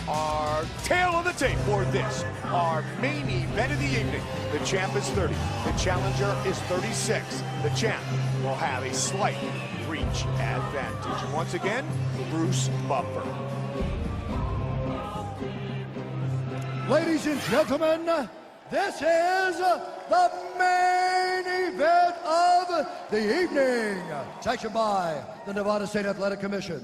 our tail of the tape for this, our main event of the evening. The champ is 30, the challenger is 36. The champ will have a slight reach advantage. And once again, Bruce Buffer. Ladies and gentlemen, this is the main event of the evening, sanctioned by the Nevada State Athletic Commission,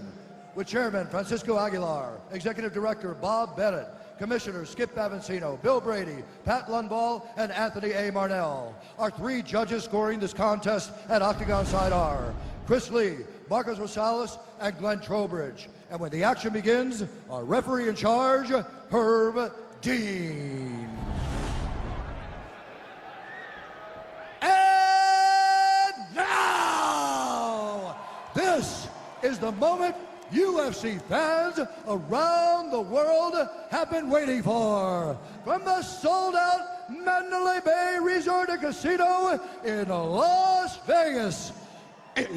with Chairman Francisco Aguilar, Executive Director Bob Bennett, Commissioners Skip Avancino, Bill Brady, Pat Lundvall, and Anthony A. Marnell. Our three judges scoring this contest at Octagon Side are Chris Lee, Marcos Rosales, and Glenn Trowbridge. And when the action begins, our referee in charge, Herb Dean. And now, this is the moment UFC fans around the world have been waiting for. From the sold-out Mandalay Bay Resort and Casino in Las Vegas, it's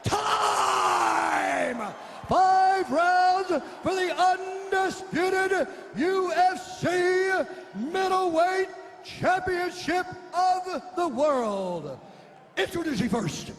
time! 5 rounds for the undisputed UFC middleweight championship of the world. Introducing first,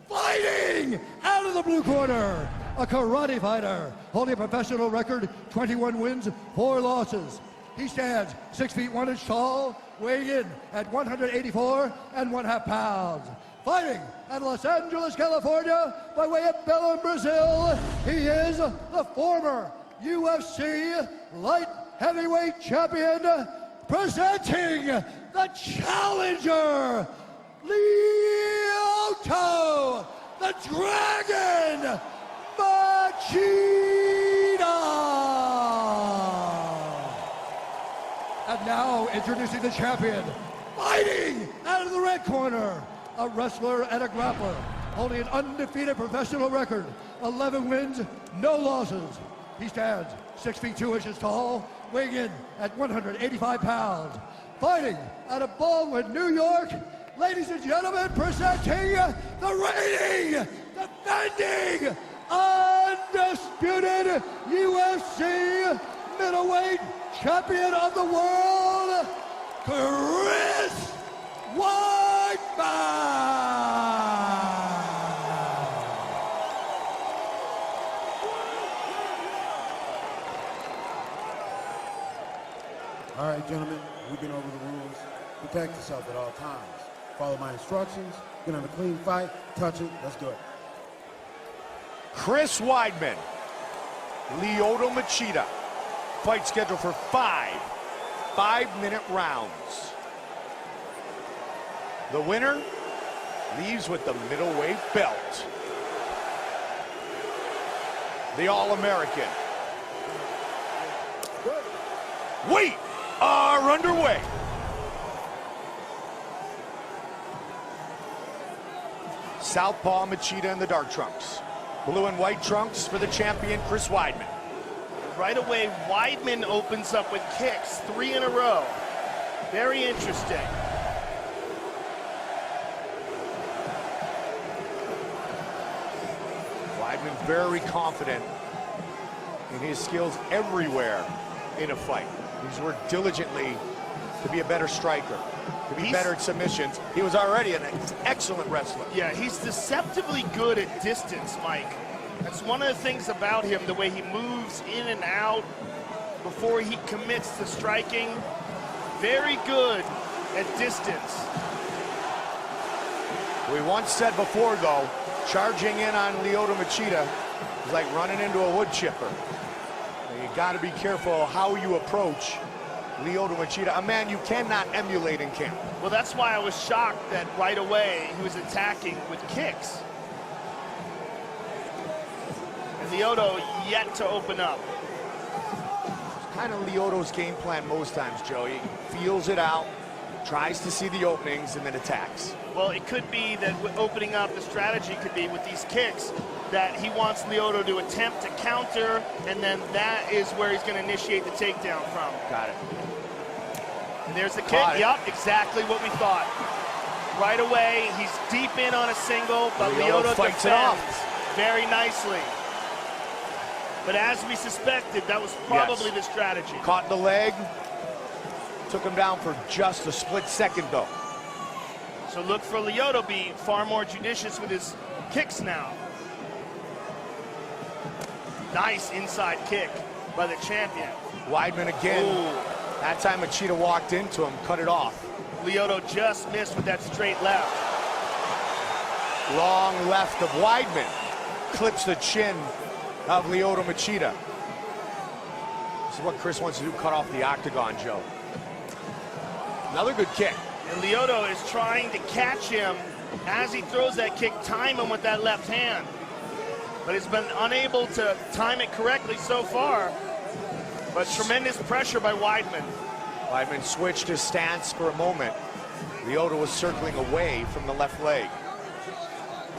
fighting out of the blue corner, a karate fighter holding a professional record, 21 wins, 4 losses. He stands 6 feet 1 inch tall, weighing in at 184 1/2 pounds. Fighting out of Los Angeles, California, by way of Belém, Brazil, he is the former UFC light heavyweight champion, presenting the challenger, Lyoto, the Dragon Machida. And now introducing the champion, fighting out of the red corner, a wrestler and a grappler, holding an undefeated professional record, 11 wins, no losses. He stands 6 feet 2 inches tall, weighing in at 185 pounds. Fighting out of Baldwin, New York, ladies and gentlemen, presenting the reigning, defending, undisputed UFC middleweight champion of the world, Chris weidman. All right, gentlemen, we've been over the rules. Protect yourself at all times. Follow my instructions. Get on a clean fight. Touch it. Let's do it. Chris Weidman, Lyoto Machida. Fight scheduled for 5 5-minute rounds. The winner leaves with the middleweight belt. The All-American. We are underway. Southpaw Machida in the dark trunks. Blue and white trunks for the champion, Chris Weidman. Right away, Weidman opens up with kicks, 3 in a row. Very interesting. Weidman very confident in his skills everywhere in a fight. He's worked diligently to be a better striker, to be better at submissions. He was already an excellent wrestler. Yeah, he's deceptively good at distance, Mike. That's one of the things about him, the way he moves in and out before he commits to striking. Very good at distance. We once said before, though, charging in on Lyoto Machida is like running into a wood chipper. You got to be careful how you approach Lyoto Machida, a man you cannot emulate in camp. Well, that's why I was shocked that right away he was attacking with kicks. And Lyoto yet to open up. It's kind of Lyoto's game plan most times, Joe. He feels it out, tries to see the openings, and then attacks. Well, it could be that opening up, the strategy could be with these kicks, that he wants Lyoto to attempt to counter, and then that is where he's going to initiate the takedown from. Got it. And there's the kick. Yup, exactly what we thought. Right away, he's deep in on a single, but Lyoto fights it off. very nicely. But as we suspected, that was probably the strategy. Caught the leg. Took him down for just a split second, though. So look for Lyoto to be far more judicious with his kicks now. Nice inside kick by the champion. Weidman again. Ooh. That time Machida walked into him, cut it off. Lyoto just missed with that straight left. Long left of Weidman. Clips the chin of Lyoto Machida. This is what Chris wants to do, cut off the octagon, Joe. Another good kick. And Lyoto is trying to catch him as he throws that kick, time him with that left hand. But he's been unable to time it correctly so far. But tremendous pressure by Weidman. Weidman switched his stance for a moment. Lyoto was circling away from the left leg.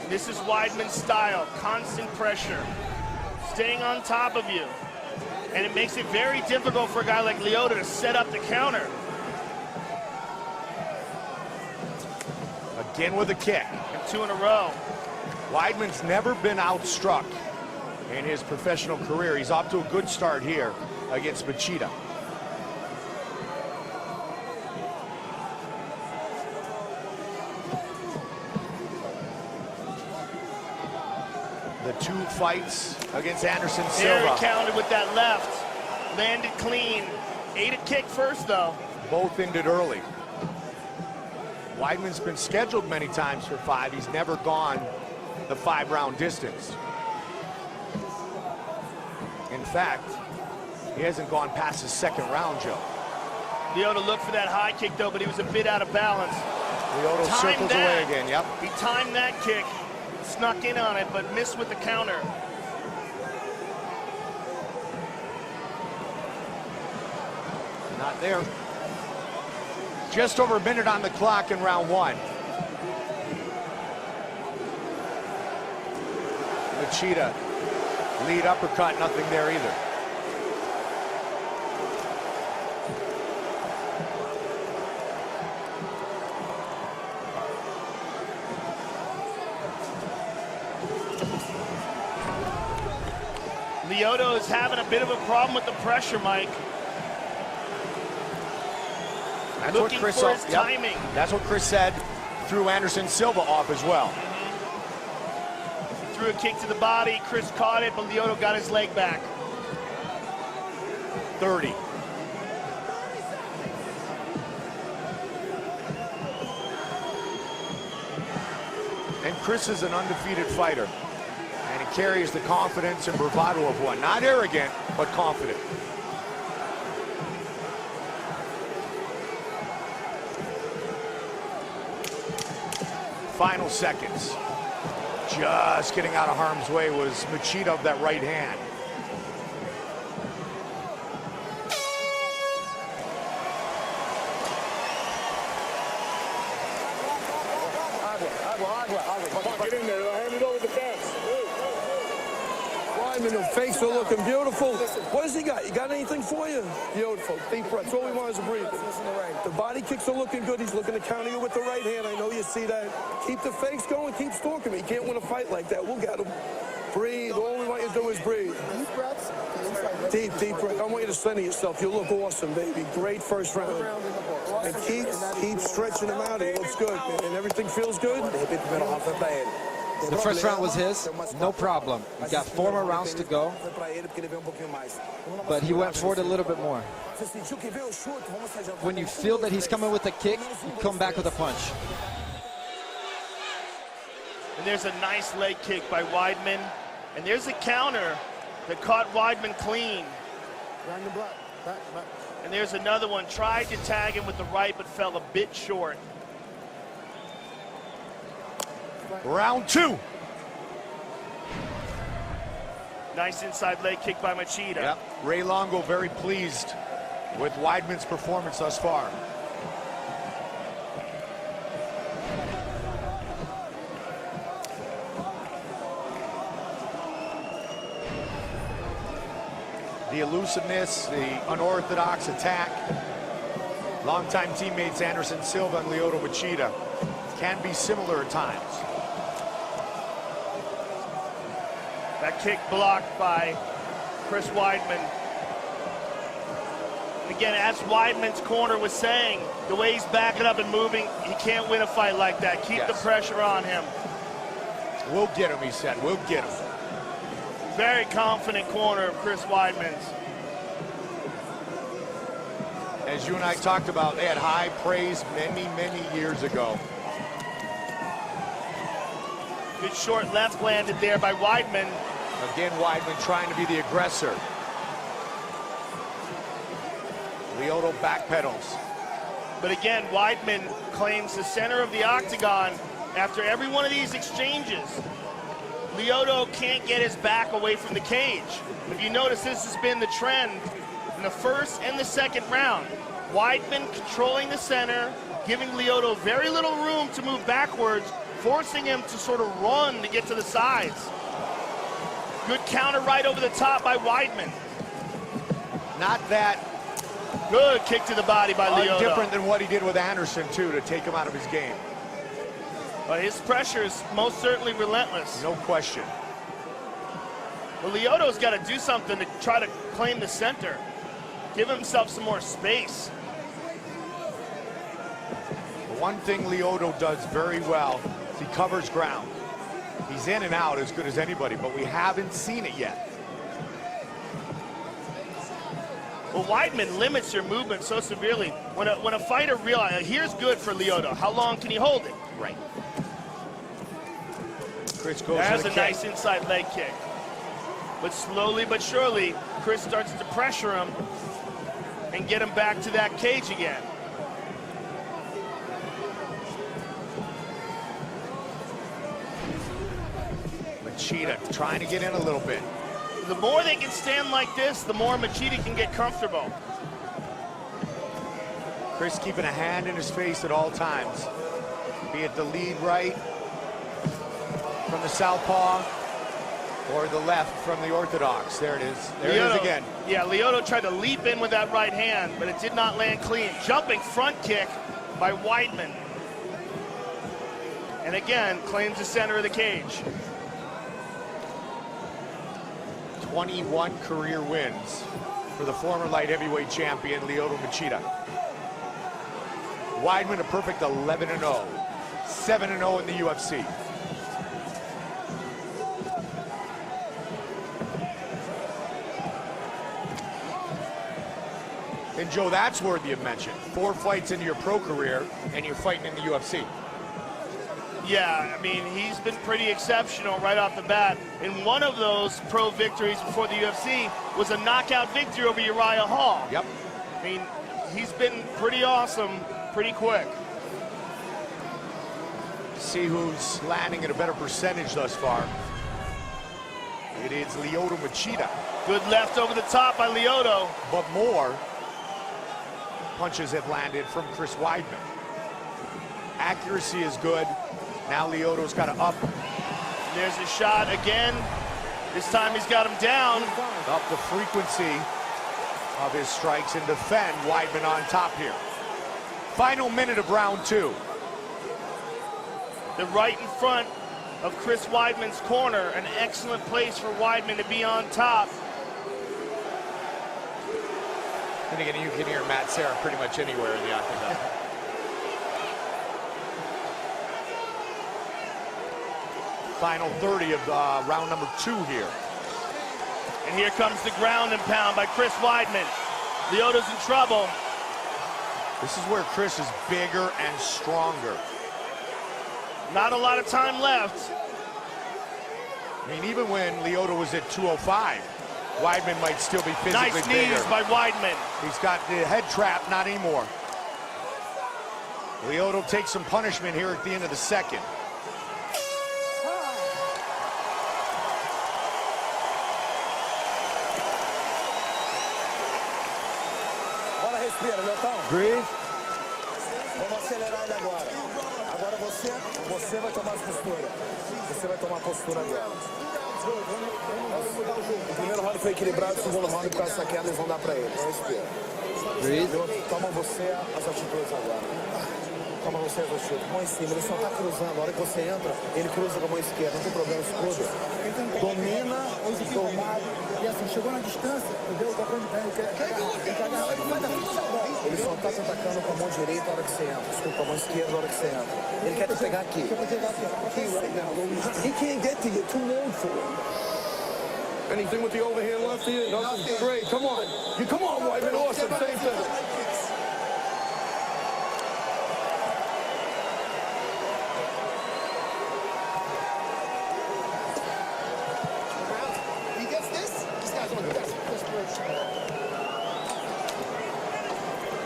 This is Weidman's style, constant pressure, staying on top of you. And it makes it very difficult for a guy like Lyoto to set up the counter. Again with a kick. And 2 in a row. Weidman's never been outstruck in his professional career. He's off to a good start here against Machida. The 2 fights against Anderson There Silva. he countered with that left. Landed clean. Ate a kick first, though. Both ended early. Weidman's been scheduled many times for 5. He's never gone the 5-round distance. In fact, he hasn't gone past his 2nd round, Joe. Lyoto looked for that high kick, though, but he was a bit out of balance. Lyoto circles away again, yep. He timed that kick, snuck in on it, but missed with the counter. Not there. Just over a minute on the clock in round 1. Machida, lead uppercut, nothing there either. Lyoto is having a bit of a problem with the pressure, Mike. That's Looking what Chris for his timing. That's what Chris said. Threw Anderson Silva off as well. Threw a kick to the body. Chris caught it, but Lyoto got his leg back. 30. And Chris is an undefeated fighter. And he carries the confidence and bravado of one. Not arrogant, but confident. Final seconds. Just getting out of harm's way was Machida of that right hand. Get in there. Hand it over the fence. Weidman, the fakes are looking beautiful. What has he got? You got anything for you? Beautiful. Deep breath. That's all we want is to breathe. The body kicks are looking good. He's looking to counter you with the right hand. I know you see that. Keep the fakes going. Keep stalking me. You can't win a fight like that. We'll get him. Breathe. All we want you to do is breathe. Deep breaths. Deep breath. I want you to center yourself. You look awesome, baby. Great first round. And keep stretching him out. He looks good, and everything feels good. The first round was his, no problem. He got 4 more rounds to go, but he went for it a little bit more. When you feel that he's coming with a kick, you come back with a punch. And there's a nice leg kick by Weidman. And there's a counter that caught Weidman clean. And there's another one. Tried to tag him with the right, but fell a bit short. Round 2. Nice inside leg kick by Machida. Yep. Ray Longo very pleased with Weidman's performance thus far. The elusiveness, the unorthodox attack. Longtime teammates Anderson Silva and Lyoto Machida can be similar at times. That kick blocked by Chris Weidman. Again, as Weidman's corner was saying, the way he's backing up and moving, he can't win a fight like that. Keep the pressure on him. We'll get him, he said. We'll get him. Very confident corner of Chris Weidman's. As you and I talked about, they had high praise many, many years ago. Good short left landed there by Weidman. Again, Weidman trying to be the aggressor. Lyoto backpedals. But again, Weidman claims the center of the octagon after every one of these exchanges. Lyoto can't get his back away from the cage. If you notice, this has been the trend in the first and the second round. Weidman controlling the center, giving Lyoto very little room to move backwards, forcing him to sort of run to get to the sides. Good counter right over the top by Weidman. Not that good kick to the body by Lyoto. Different than what he did with Anderson, too, to take him out of his game. But his pressure is most certainly relentless. No question. Well, Lyoto's got to do something to try to claim the center. Give himself some more space. One thing Lyoto does very well is he covers ground. He's in and out as good as anybody, but we haven't seen it yet. Well, Weidman limits your movement so severely. When a fighter realizes, here's good for Lyoto. How long can he hold it? Right. Chris goes There's to a the nice inside leg kick. But slowly but surely, Chris starts to pressure him and get him back to that cage again. Machida trying to get in a little bit. The more they can stand like this, the more Machida can get comfortable. Chris keeping a hand in his face at all times. Be it the lead right from the southpaw or the left from the orthodox. There it is. There it is again. Yeah, Lyoto tried to leap in with that right hand, but it did not land clean. Jumping front kick by Weidman. And again, claims the center of the cage. 21 career wins for the former light heavyweight champion, Lyoto Machida. Weidman a perfect 11-0. 7-0 in the UFC. And Joe, that's worthy of mention. 4 fights into your pro career, and you're fighting in the UFC. Yeah, I mean, he's been pretty exceptional right off the bat. And one of those pro victories before the UFC was a knockout victory over Uriah Hall. Yep. I mean, he's been pretty awesome, pretty quick. See who's landing at a better percentage thus far. It is Lyoto Machida. Good left over the top by Lyoto. But more punches have landed from Chris Weidman. Accuracy is good. Now Lyoto's got to up. There's a shot again. This time he's got him down. Up the frequency of his strikes and defend. Weidman on top here. Final minute of round 2. The right in front of Chris Weidman's corner. An excellent place for Weidman to be on top. And again, you can hear Matt Serra pretty much anywhere in the octagon. Final 30 of round number 2 here. And here comes the ground and pound by Chris Weidman. Lyoto's in trouble. This is where Chris is bigger and stronger. Not a lot of time left. I mean, even when Lyoto was at 205, Weidman might still be physically nice bigger. knees by Weidman. He's got the head trap, not anymore. Lyoto takes some punishment here at the end of the second. Breathe. Vamos acelerar ele agora. Agora você vai tomar as posturas. Você vai tomar a postura agora. O primeiro round foi equilibrado, o segundo round com essa queda eles vão dar pra ele. Não espera. Toma você as atitudes agora. Toma você as atitudes. Mão em cima, ele só tá cruzando. A hora que você entra, ele cruza com a mão esquerda. Não tem problema, se cruza. Domina chegou na distância, entendeu? Tá bom de pé, ele quer agarrar, ele vai dar frente ao bom. Ele só tá te atacando com a mão direita na hora que você entra. Desculpa, com a mão esquerda na hora que você entra. Ele quer te pegar aqui. He can't get to you, too long for him. Anything with the overhand left here? Nothing. Great. Come on. Come on, Weidman. Awesome. Same thing. He gets this? This guy's on the best.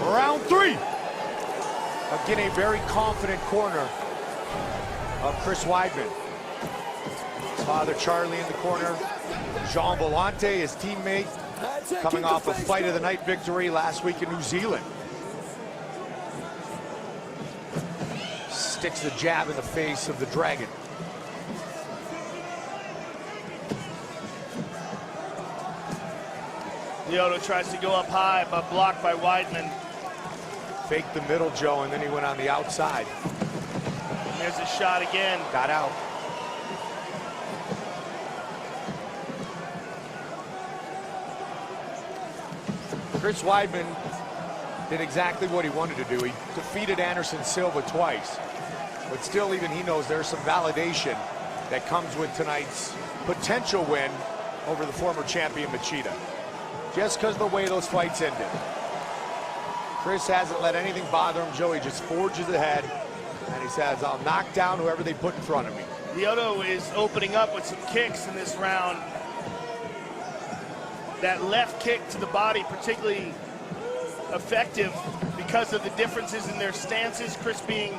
Round 3. Again, a very confident corner of Chris Weidman. Father Charlie in the corner. Jean Volante, his teammate, coming off a fight of the night victory last week in New Zealand. Sticks the jab in the face of the Dragon. Lyoto tries to go up high, but blocked by Weidman. Faked the middle, Joe, and then he went on the outside. And there's a shot again. Got out. Chris Weidman did exactly what he wanted to do. He defeated Anderson Silva twice. But still, even he knows there's some validation that comes with tonight's potential win over the former champion Machida. Just because of the way those fights ended. Chris hasn't let anything bother him, Joe. He just forges ahead, and he says, I'll knock down whoever they put in front of me. Lyoto is opening up with some kicks in this round. That left kick to the body particularly effective because of the differences in their stances. Chris being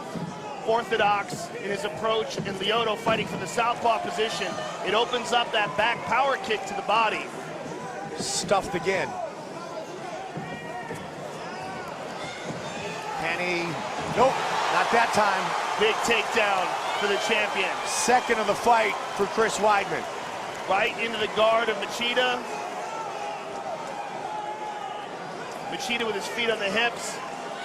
orthodox in his approach and Lyoto fighting from the southpaw position. It opens up that back power kick to the body. Stuffed again. Penny, nope, not that time. Big takedown for the champion. Second of the fight for Chris Weidman. Right into the guard of Machida. Machida with his feet on the hips.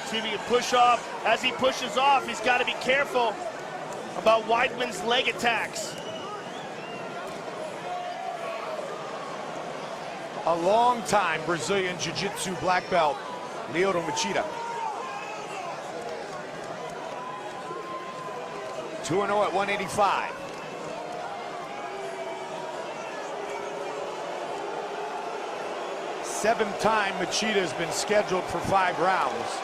See if he can push off. As he pushes off, he's got to be careful about Weidman's leg attacks. A long time Brazilian Jiu-Jitsu black belt, Lyoto Machida. 2-0 at 185. Seventh time Machida has been scheduled for 5 rounds.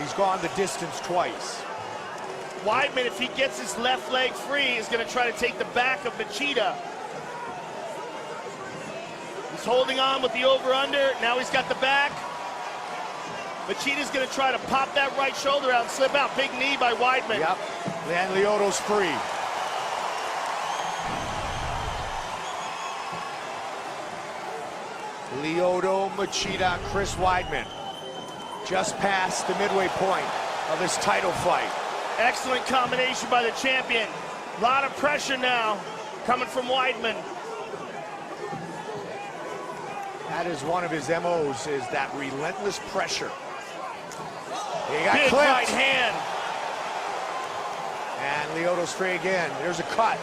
He's gone the distance twice. Weidman, if he gets his left leg free, is going to try to take the back of Machida. He's holding on with the over-under. Now he's got the back. Machida's going to try to pop that right shoulder out and slip out. Big knee by Weidman. Yep, and Lyoto's free. Lyoto, Machida, Chris Weidman. Just past the midway point of this title fight. Excellent combination by the champion. A lot of pressure now coming from Weidman. That is one of his MOs, is that relentless pressure. He got Big clipped. right hand. And Lyoto's free again. There's a cut.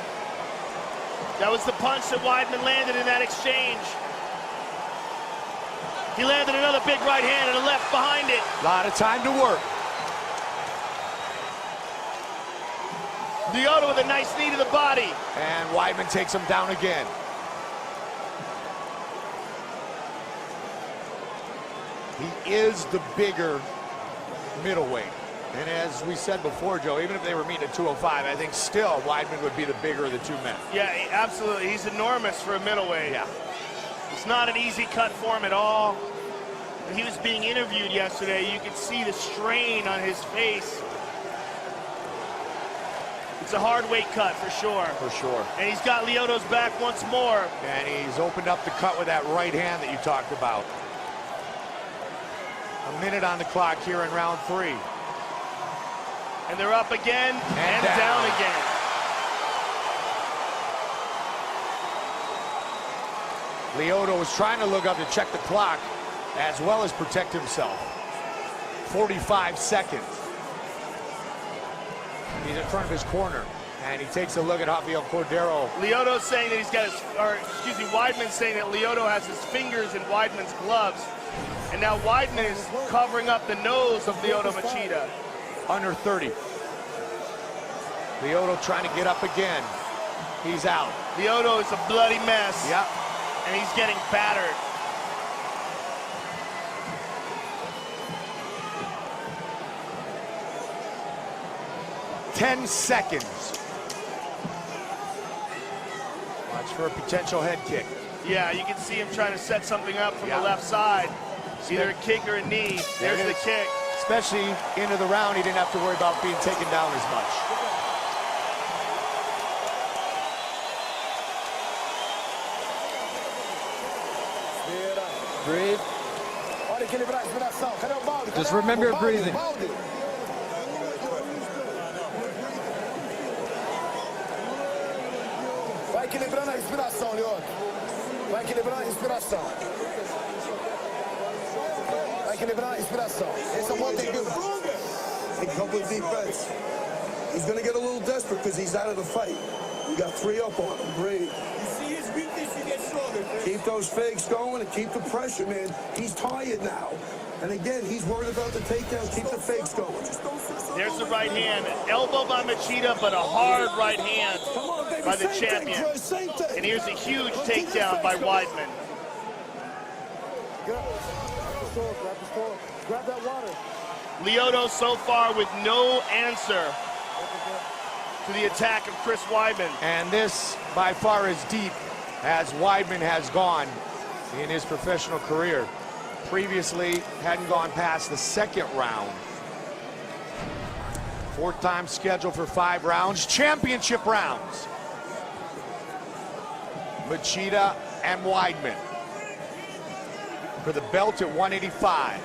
That was the punch that Weidman landed in that exchange. He landed another big right hand and a left behind it. A lot of time to work. Lyoto with a nice knee to the body. And Weidman takes him down again. He is the bigger middleweight. And as we said before, Joe, even if they were meeting at 205, I think still Weidman would be the bigger of the two men. Yeah, absolutely. He's enormous for a middleweight. Yeah. It's not an easy cut for him at all. When he was being interviewed yesterday, you could see the strain on his face. It's a hard weight cut for sure. For sure. And he's got Lyoto's back once more. And he's opened up the cut with that right hand that you talked about. A minute on the clock here in round 3. And they're up again and down again. Lyoto is trying to look up to check the clock as well as protect himself. 45 seconds. He's in front of his corner. And he takes a look at Javier Cordero. Lyoto's saying that he's got his, or excuse me, Weidman's saying that Lyoto has his fingers in Weidman's gloves. And now Weidman is covering up the nose of Lyoto Machida. Under 30. Lyoto trying to get up again. He's out. Lyoto is a bloody mess. Yep. And he's getting battered. Ten seconds. Watch for a potential head kick. Yeah, you can see him trying to set something up from the left side. It's either a kick or a knee. There's the kick. Especially into the round, he didn't have to worry about being taken down as much. Breathe. Just remember your breathing. Vai equilibrando a respiração, Lyoto. Vai equilibrando a respiração. Vai equilibrando a respiração. Esse é o bom tempo. Take a couple of deep breaths. He's going to get a little desperate because he's out of the fight. We got 3 up on him. Breathe. You see his weakness, you get stronger. Keep those fakes going and keep the pressure, man. He's tired now. And again, he's worried about the takedown. Keep the fakes going. There's the right hand. Elbow by Machida, but a hard right hand by the champion. And here's a huge takedown by Weidman. Grab that water. Lyoto so far with no answer to the attack of Chris Weidman. And this, by far, as deep as Weidman has gone in his professional career. Previously, hadn't gone past the second round. 4th time scheduled for 5 rounds, championship rounds. Machida and Weidman for the belt at 185.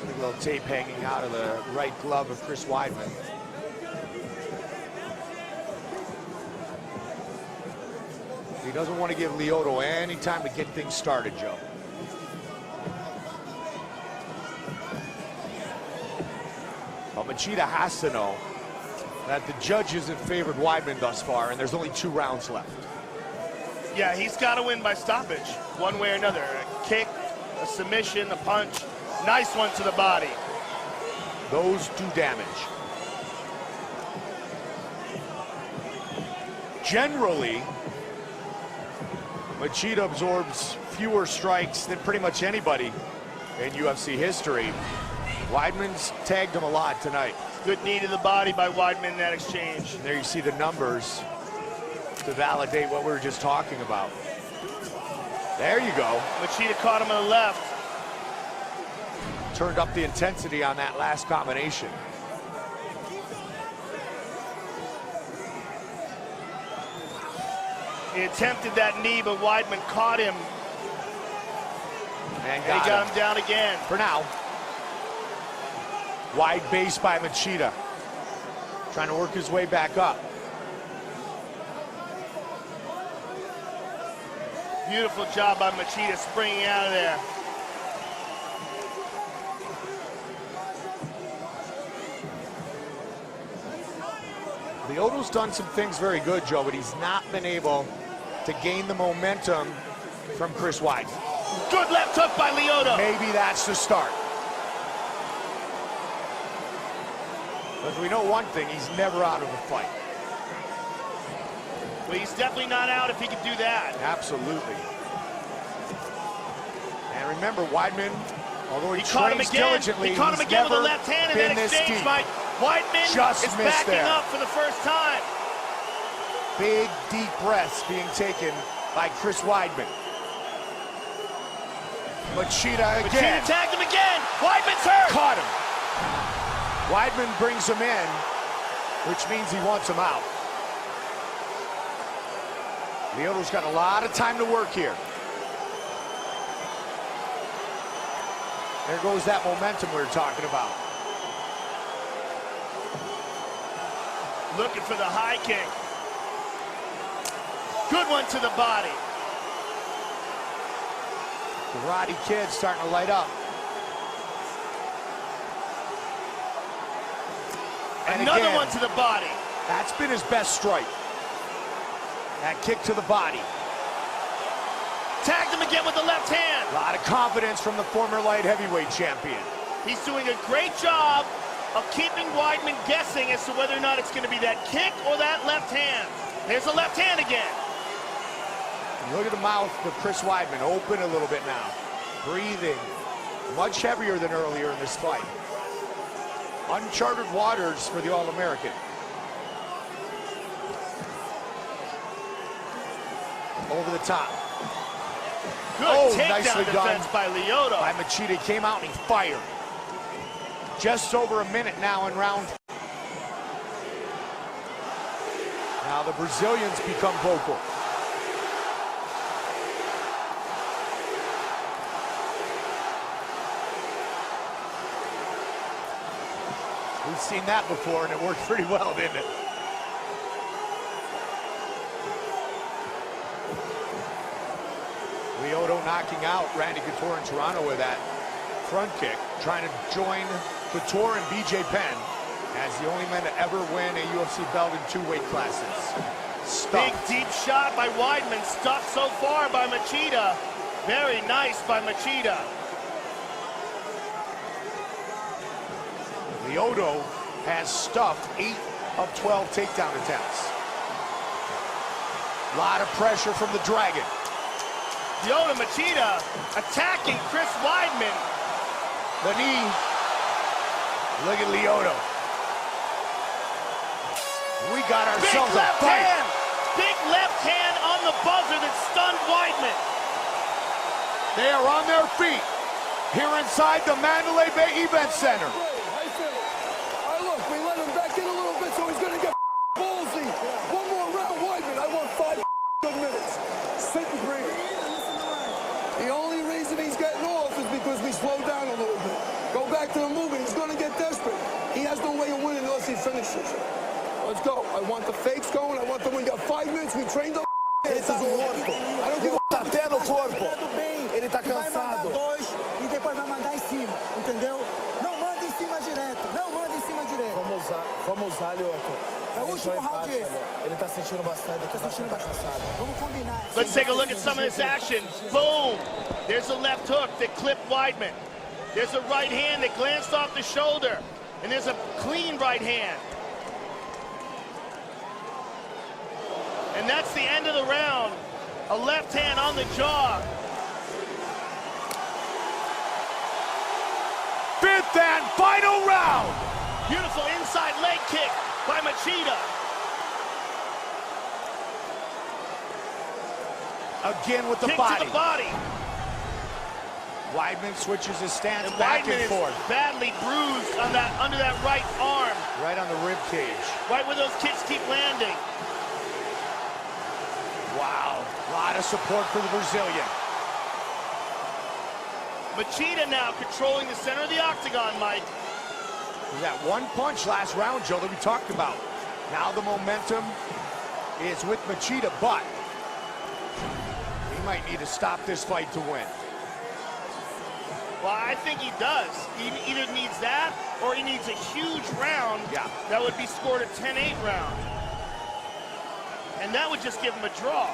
A little tape hanging out of the right glove of Chris Weidman. He doesn't want to give Lyoto any time to get things started, Joe. But Machida has to know that the judges have favored Weidman thus far, and there's only 2 rounds left. Yeah, he's got to win by stoppage, one way or another. A kick, a submission, a punch. Nice one to the body. Those do damage. Generally, Machida absorbs fewer strikes than pretty much anybody in UFC history. Weidman's tagged him a lot tonight. Good knee to the body by Weidman in that exchange. And there you see the numbers to validate what we were just talking about. There you go. Machida caught him on the left. Turned up the intensity on that last combination. He attempted that knee, but Weidman caught him. And he got him down again. For now. Wide base by Machida. Trying to work his way back up. Beautiful job by Machida springing out of there. Lyoto's done some things very good, Joe, but he's not been able to gain the momentum from Chris Weidman. Good left hook by Lyoto. Maybe that's the start. But we know one thing, he's never out of a fight. Well, he's definitely not out if he can do that. Absolutely. And remember, Weidman, although he caught him trains again. diligently, He caught him again with a left hand in that this exchange, deep. Mike. Weidman Just is missed backing there. up for the first time. Big, deep breaths being taken by Chris Weidman. Machida again. Machida tagged him again. Weidman's hurt. Caught him. Weidman brings him in, which means he wants him out. Lyoto's got a lot of time to work here. There goes that momentum we were talking about. Looking for the high kick. Good one to the body. Karate Kid starting to light up. And another again, one to the body. that's been his best strike. That kick to the body. Tagged him again with the left hand. A lot of confidence from the former light heavyweight champion. He's doing a great job of keeping Weidman guessing as to whether or not it's going to be that kick or that left hand. There's the left hand again. Look at the mouth of Chris Weidman, open a little bit now. Breathing, much heavier than earlier in this fight. Uncharted waters for the All-American. Over the top. Good takedown nicely defense done by Lyoto. By Machida, came out and he fired. Just over a minute now in round. Now the Brazilians become vocal. We've seen that before, and it worked pretty well, didn't it? Lyoto knocking out Randy Couture in Toronto with that front kick, trying to join Couture and BJ Penn as the only men to ever win a UFC belt in 2 weight classes. Big deep shot by Weidman, stuffed so far by Machida. Very nice by Machida. Lyoto has stuffed 8 of 12 takedown attempts. A lot of pressure from the Dragon. Lyoto Machida attacking Chris Weidman. The knee. Look at Lyoto. We got ourselves a fight. Hand. Big left hand on the buzzer that stunned Weidman. They are on their feet here inside the Mandalay Bay Event Center. Look, we let him back in a little bit, so he's gonna get ballsy. One more round, Weidman. I want 5 good minutes. Sit and breathe. The only reason he's getting off is because we slowed down a little bit. Go back to the movement. He's gonna get desperate. He has no way of winning unless he finishes. Let's go. I want the fakes going. I want them when we got 5 minutes. We trained the Ele tá morto. Ele tá até no corpo. Ele tá cansado. E depois vai mandar em cima, entendeu? Não manda em cima direto. Não manda em cima direto. Vamos usar, Lyoto. É o último round esse. Ele tá sentindo bastante, tá cansado. Vamos combinar. Let's take a look at some of this action. Boom! There's a left hook that clipped Weidman. There's a right hand that glanced off the shoulder. And there's a clean right hand. And that's the end of the round. A left hand on the jaw. 5th and final round. Beautiful inside leg kick by Machida. Again with the Kick body. to the body. Weidman switches his stance And back Weidman and forth. is badly bruised on that under that right arm. Right on the rib cage. Right where those kicks keep landing. Wow, a lot of support for the Brazilian. Machida now controlling the center of the octagon, Mike. That one punch last round, Joe, that we talked about. Now the momentum is with Machida, but he might need to stop this fight to win. Well, I think he does. He either needs that or he needs a huge round that would be scored a 10-8 round. And that would just give him a draw.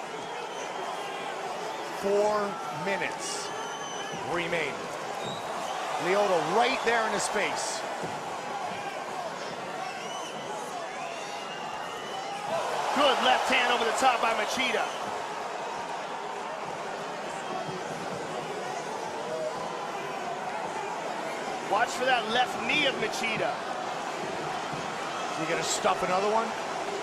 4 minutes remain. Lyoto right there in his face. Good left hand over the top by Machida. Watch for that left knee of Machida. You gonna stuff another one?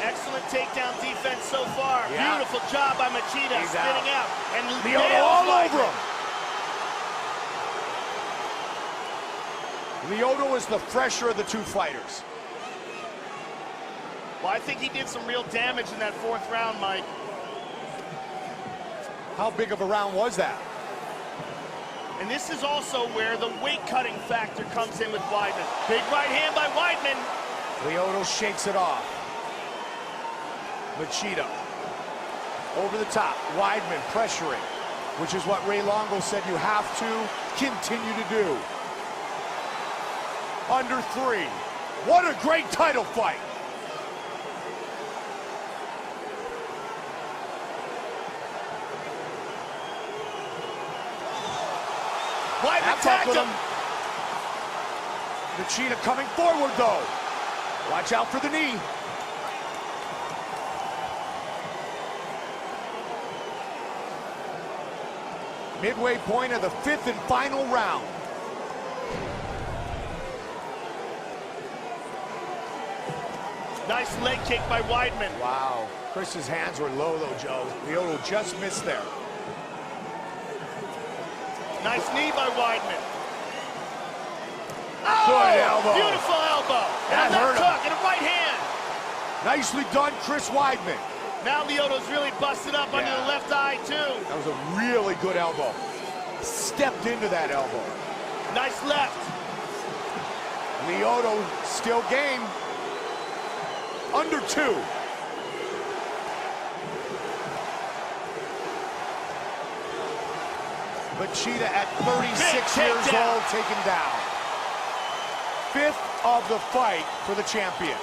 Excellent takedown defense so far. Yeah. Beautiful job by Machida, He's spinning out. And Lyoto nails all Weidman. over him. Lyoto is the fresher of the 2 fighters. Well, I think he did some real damage in that 4th round, Mike. How big of a round was that? And this is also where the weight-cutting factor comes in with Weidman. Big right hand by Weidman. Lyoto shakes it off. Machida over the top. Weidman pressuring. which is what Ray Longo said you have to continue to do. Under 3. What a great title fight. Weidman tagged him. Machida coming forward, though. Watch out for the knee. Midway point of the 5th and final round. Nice leg kick by Weidman. Wow. Chris's hands were low, though, Joe. Lyoto just missed there. Nice knee by Weidman. Good elbow. Beautiful elbow. That And a hurt left him. hook and a right hand. Nicely done, Chris Weidman. Now Lyoto's really busted up under the left eye, too. That was a really good elbow. Stepped into that elbow. Nice left. Lyoto still game. Under 2. Machida at 36 years old, taken down. 5th of the fight for the champion.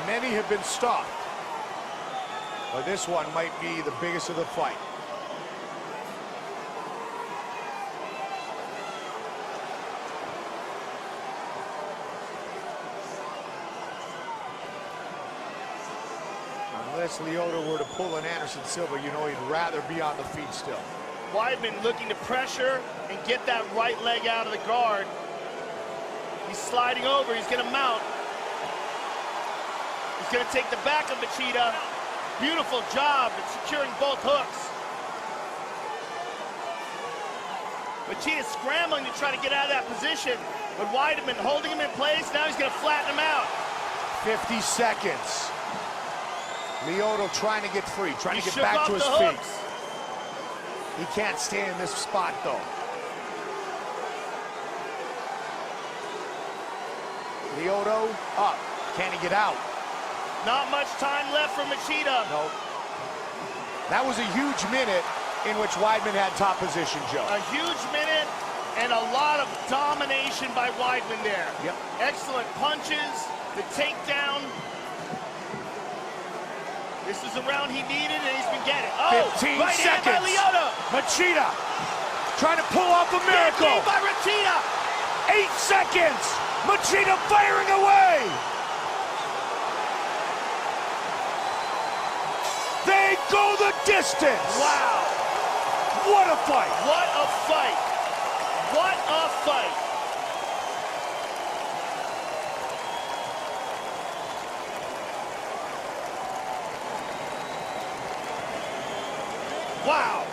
Many have been stopped, but this one might be the biggest of the fight. Unless Lyoto were to pull an Anderson Silva, you know he'd rather be on the feet still. Weidman looking to pressure and get that right leg out of the guard. He's sliding over. He's going to mount. He's going to take the back of Machida. Beautiful job at securing both hooks. Machida's scrambling to try to get out of that position, but Weidman holding him in place. Now he's going to flatten him out. 50 seconds. Lyoto trying to get free, trying to get back to his feet. He can't stay in this spot, though. Lyoto up. Can he get out? Not much time left for Machida. No. That was a huge minute in which Weidman had top position, Joe. A huge minute and a lot of domination by Weidman there. Yep. Excellent punches, the takedown. This is the round he needed, and he's been getting. Oh, 15 right seconds. hand by Lyoto. Machida trying to pull off a miracle. Big knee by Machida. 8 seconds. Machida firing away. They go the distance. Wow. What a fight. What a fight. What a fight. Wow.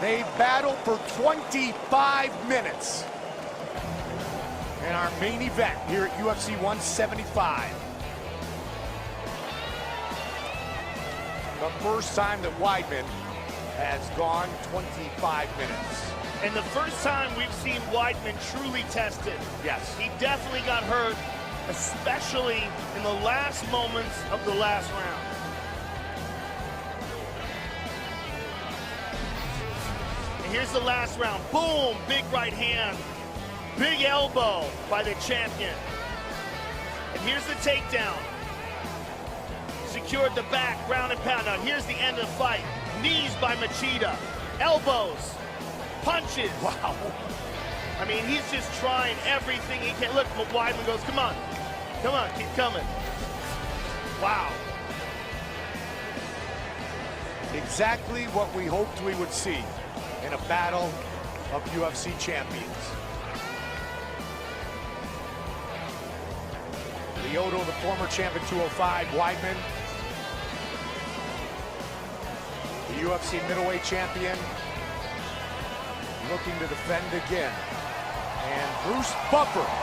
They battled for 25 minutes in our main event here at UFC 175. The first time that Weidman has gone 25 minutes. And the first time we've seen Weidman truly tested. Yes. He definitely got hurt, especially in the last moments of the last round. And here's the last round. Boom, big right hand. Big elbow by the champion. And here's the takedown. Secured the back, ground and pound. Now here's the end of the fight. Knees by Machida. Elbows. Punches. Wow. I mean, he's just trying everything he can. Look, Weidman goes, come on. Come on, keep coming. Wow. Exactly what we hoped we would see in a battle of UFC champions. Lyoto, the former champ at 205, Weidman, the UFC middleweight champion, looking to defend again. And Bruce Buffer